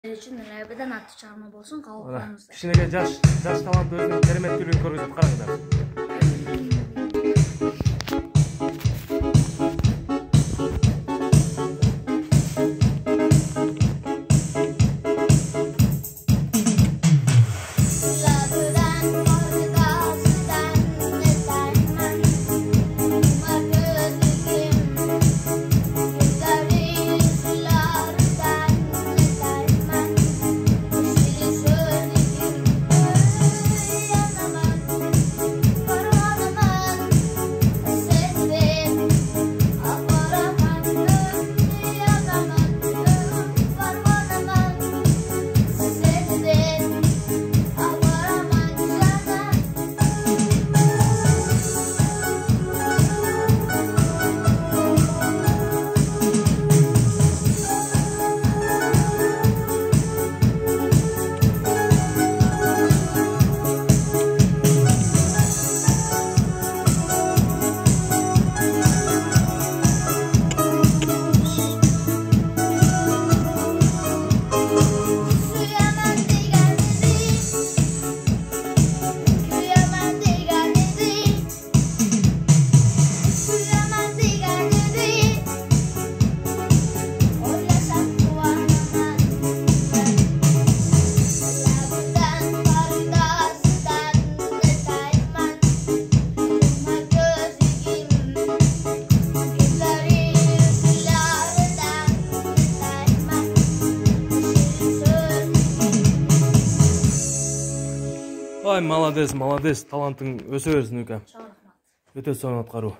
Için abiden attı çağırma bolsun kavuklarımızda. Kişinege yaş talantı özünün keremetkülüğünü körgüzüp karаңыздар. Ay, молодец, талантың өсө берсин Үкем. Өтө сонун аткаруу.